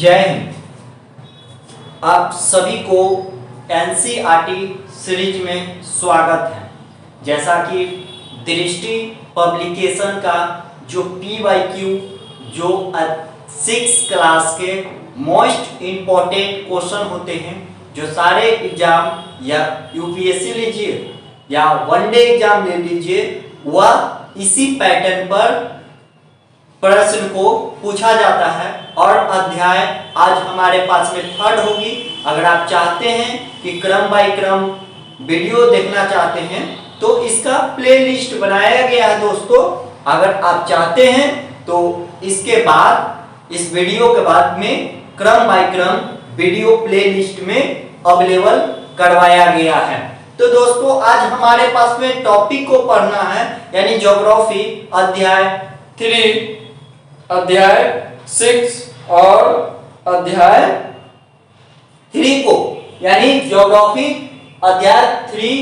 जय हिंद। आप सभी को एनसीईआरटी सीरीज में स्वागत है। जैसा कि दृष्टि पब्लिकेशन का जो PYQ जो 6 क्लास के मोस्ट इम्पोर्टेंट क्वेश्चन होते हैं, जो सारे एग्जाम या यूपीएससी लीजिए या वनडे एग्जाम ले लीजिए, वह इसी पैटर्न पर प्रश्न को पूछा जाता है। और अध्याय आज हमारे पास में 3rd होगी। अगर आप चाहते हैं कि क्रम बाय क्रम वीडियो देखना चाहते हैं तो इसका प्लेलिस्ट बनाया गया है दोस्तों। अगर आप चाहते हैं तो इसके बाद इस वीडियो के बाद में क्रम बाय क्रम वीडियो प्लेलिस्ट में अवेलेबल करवाया गया है। तो दोस्तों आज हमारे पास में टॉपिक को पढ़ना है, यानी ज्योग्राफी अध्याय 3, अध्याय 6 और अध्याय 3 को, यानी ज्योग्राफी अध्याय 3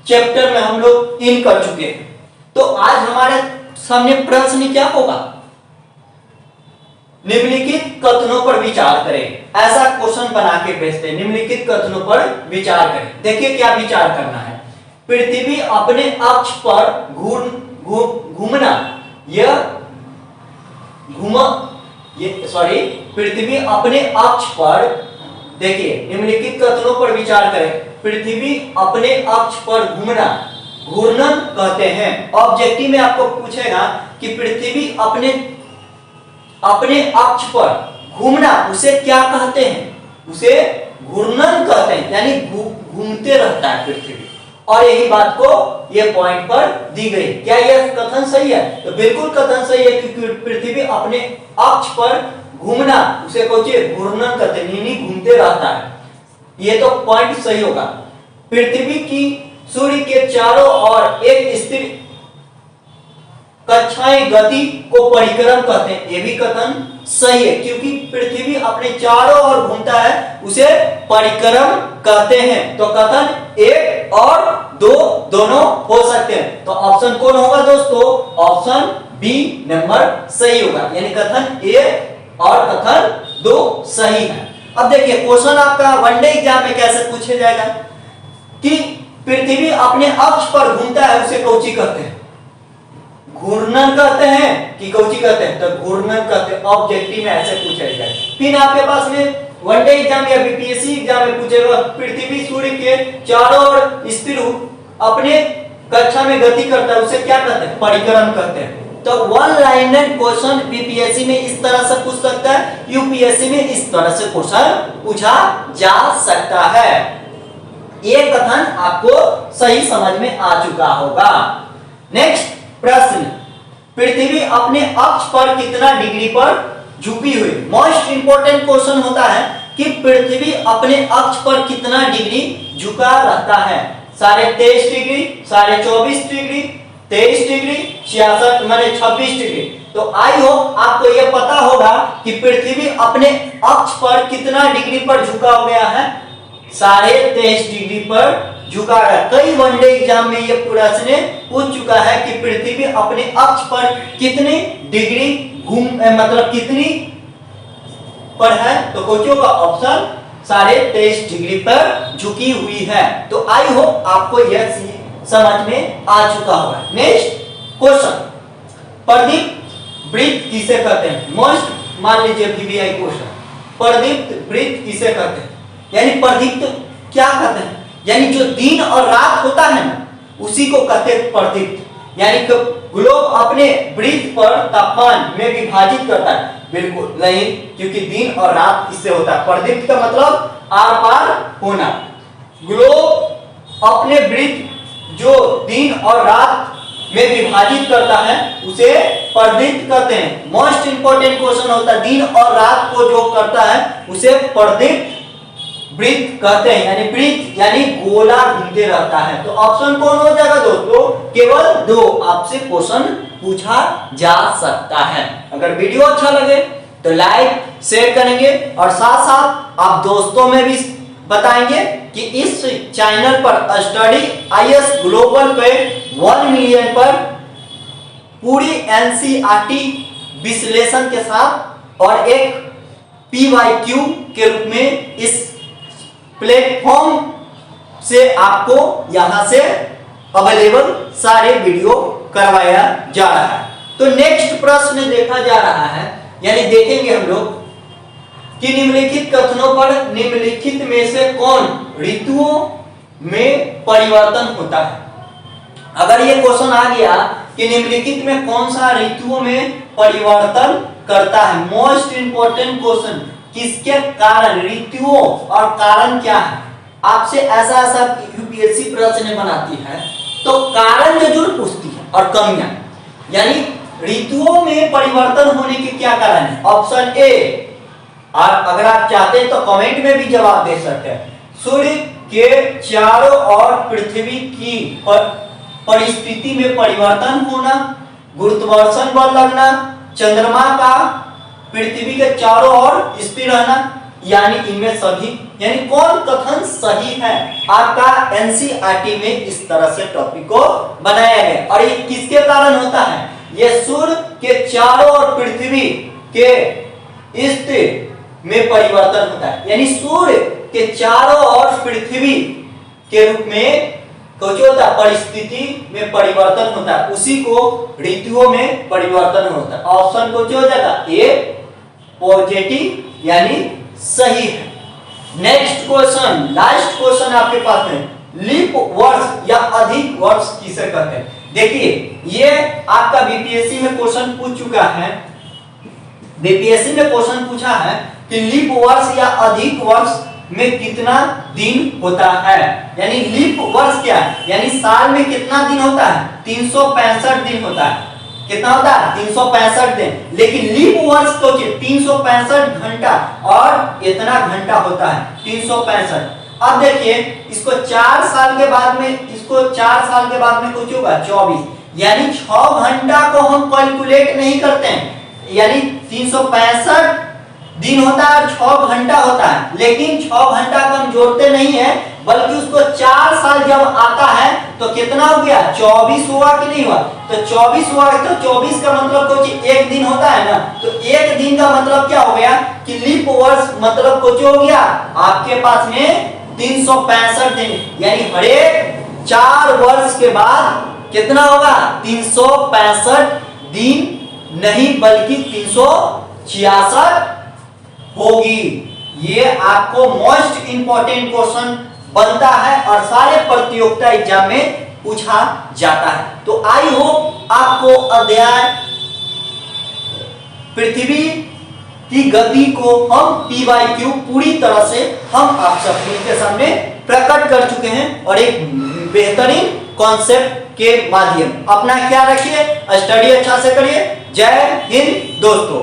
चैप्टर में हम लोग इन कर चुके हैं। तो आज हमारे सामने प्रश्न क्या होगा? निम्नलिखित कथनों पर विचार करें। ऐसा क्वेश्चन बना के भेजते हैं, निम्नलिखित कथनों पर विचार करें। देखिए क्या विचार करना है। पृथ्वी अपने अक्ष पर घूमना, पृथ्वी अपने अक्ष पर, देखिए निम्नलिखित कथनों पर विचार करें। पृथ्वी अपने अक्ष पर घूमना घूर्णन कहते हैं। ऑब्जेक्टिव में आपको पूछेगा कि पृथ्वी अपने अक्ष पर घूमना उसे क्या कहते हैं? उसे घूर्णन कहते हैं, यानी घूमते रहता है पृथ्वी। और यही बात को ये पॉइंट पर दी गई। क्या यह कथन सही है? तो बिल्कुल कथन सही है, क्योंकि पृथ्वी अपने अक्ष पर घूमना उसे घूर्णन कहते हैं, यानी घूमते रहता है। ये तो पॉइंट सही होगा। पृथ्वी की सूर्य के चारों ओर एक स्थिर कक्षाएं गति को परिक्रम कहते हैं। ये भी कथन सही है, क्योंकि पृथ्वी अपने चारों ओर घूमता है, उसे परिक्रम कहते हैं। तो कथन 1 और 2 दोनों हो सकते हैं। तो ऑप्शन कौन होगा दोस्तों? ऑप्शन बी नंबर सही होगा, यानी कथन 1 और कथन 2 सही है। अब देखिए क्वेश्चन आपका वनडे एग्जाम में कैसे पूछा जाएगा कि पृथ्वी अपने अक्ष पर घूमता है, उसे कौची कहते हैं? घूर्णन कहते हैं कि कौची कहते हैं? तो घूर्णन कहते हैं। ऑब्जेक्टिव में ऐसे पूछा जाएगा। फिर आपके पास में वनडे एग्जाम या बीपीएससी एग्जाम में पूछेगा पृथ्वी सूर्य के चारों ओर स्थिर अपने कक्षा में गति करता है, उसे क्या कहते हैं? परिक्रम कहते हैं। तो वन लाइनर क्वेश्चन बीपीएससी में इस तरह से पूछ सकता है, यूपीएससी में इस तरह से क्वेश्चन पूछा जा सकता है। ये कथन आपको सही समझ में आ चुका होगा। नेक्स्ट प्रश्न, पृथ्वी अपने अक्ष पर कितना डिग्री पर झुकी हुई? मोस्ट इंपोर्टेंट क्वेश्चन होता है कि पृथ्वी अपने अक्ष पर कितना डिग्री झुका रहता है। 23.5 डिग्री, 24.5 डिग्री, 23 डिग्री, 66 माने 26 डिग्री। तो आई होप आपको यह पता होगा कि पृथ्वी अपने अक्ष पर कितना डिग्री पर झुका गया है। 23.5 डिग्री पर झुका है। कई वनडे एग्जाम में यह प्रश्न पूछ चुका है कि पृथ्वी अपने अक्ष पर कितनी डिग्री मतलब कितनी पर है। तो कोचों का ऑप्शन 23.5 डिग्री पर झुकी हुई है। तो आई होप आपको यह समझ में आ चुका होगा। नेक्स्ट क्वेश्चन, प्रदीप्त वृत्त किसे कहते हैं? मोस्ट मान लीजिए VVI क्वेश्चन, प्रदीप्त वृत्त किसे कहते हैं? यानी प्रदीप्त क्या कहते हैं? यानी जो दिन और रात होता है ना, उसी को कहते हैं प्रदीप्त। यानी कि ग्लोब अपने वृत्त पर तापमान में विभाजित करता है। बिल्कुल नहीं, क्योंकि दिन और रात इससे होता है। प्रदीप्त का मतलब आर पार होना। ग्लोब अपने वृत्त जो दिन और रात में विभाजित करता है उसे प्रदीप्त कहते हैं। मोस्ट इंपोर्टेंट क्वेश्चन होता है, दिन और रात को जो करता है उसे प्रदीप्त वृत्त कहते हैं। यानी वृत्त यानी गोला घूमते रहता है। तो ऑप्शन कौन हो जाएगा दोस्तों? केवल 2 आपसे क्वेश्चन पूछा जा सकता है। अगर वीडियो अच्छा लगे तो लाइक शेयर करेंगे और साथ साथ आप दोस्तों में भी बताएंगे कि इस चैनल पर स्टडी आईएएस ग्लोबल पे 1 मिलियन पर पूरी एनसीईआरटी विश्लेषण के साथ और एक PYQ के रूप में इस प्लेटफॉर्म से आपको यहां से अवेलेबल सारे वीडियो करवाया जा रहा है। तो नेक्स्ट प्रश्न देखा जा रहा है, यानी देखेंगे हम लोग कि निम्नलिखित कथनों पर निम्नलिखित में से कौन ऋतुओं में परिवर्तन होता है। अगर ये क्वेश्चन आ गया कि निम्नलिखित में कौन सा ऋतुओं में परिवर्तन करता है, मोस्ट इंपोर्टेंट क्वेश्चन, किसके कारण, ऋतुओं और कारण क्या है। आपसे ऐसा यूपीएससी प्रश्न बनाती है तो कारण जरूर पूछती है और कमियां, यानी ऋतुओं में परिवर्तन होने के क्या कारण है। ऑप्शन ए, और अगर आप चाहते हैं तो कमेंट में भी जवाब दे सकते हैं। सूर्य के चारों ओर पृथ्वी की परिस्थिति में परिवर्तन होना, गुरुत्वाकर्षण बल लगना, चंद्रमा का पृथ्वी के चारों ओर स्थिर रहना, यानी इनमें सभी, यानी कौन कथन सही है। आपका एनसीईआरटी में इस तरह से टॉपिक को बनाया गया। और ये किसके कारण होता है, ये सूर्य के चारों ओर पृथ्वी के स्थिर में परिवर्तन होता है, यानी सूर्य के चारों ओर पृथ्वी के रूप में कुछ होता है, परिस्थिति में परिवर्तन होता है, उसी को ऋतुओं में परिवर्तन होता है। ऑप्शन कुछ हो जाएगा ए पॉजिटिव, यानी सही है। नेक्स्ट क्वेश्चन, लास्ट क्वेश्चन आपके पास में, लीप वर्ष या अधिक वर्ष किसे कहते हैं। देखिए ये आपका बीपीएससी में क्वेश्चन पूछ चुका है, बीपीएससी ने क्वेश्चन पूछा है कि लीप वर्ष या अधिक वर्ष में कितना दिन होता है। यानी लीप वर्ष क्या है, यानी साल में कितना दिन होता है, 365 दिन होता है। कितना होता है, 365 दिन। लेकिन लीप वर्ष तो 365 घंटा और इतना घंटा होता है 365। अब देखिए इसको 4 साल के बाद में, इसको 4 साल के बाद में कुछ होगा 24, यानी 6 घंटा को हम कैलकुलेट नहीं करते हैं, यानी 365 दिन होता है और 6 घंटा होता है, लेकिन 6 घंटा को हम जोड़ते नहीं है, बल्कि उसको 4 साल जब आता है तो कितना हो गया, 24 हुआ कि नहीं हुआ। तो 24 हुआ तो 24 का मतलब कुछ एक दिन होता है ना, तो एक दिन का मतलब क्या हो गया कि लीप वर्ष मतलब कुछ हो गया आपके पास में 365 दिन, यानी हर एक 4 वर्ष के बाद कितना होगा, 365 दिन नहीं बल्कि 366 होगी। ये आपको मोस्ट इंपोर्टेंट क्वेश्चन बनता है और सारे प्रतियोगिता एग्जाम में पूछा जाता है। तो आई होप आपको अध्याय पृथ्वी की गति को हम PYQ पूरी तरह से हम आप सभी के सामने प्रकट कर चुके हैं और एक बेहतरीन कॉन्सेप्ट के माध्यम। अपना ख्याल रखिए, स्टडी अच्छा से करिए। जय हिंद दोस्तों।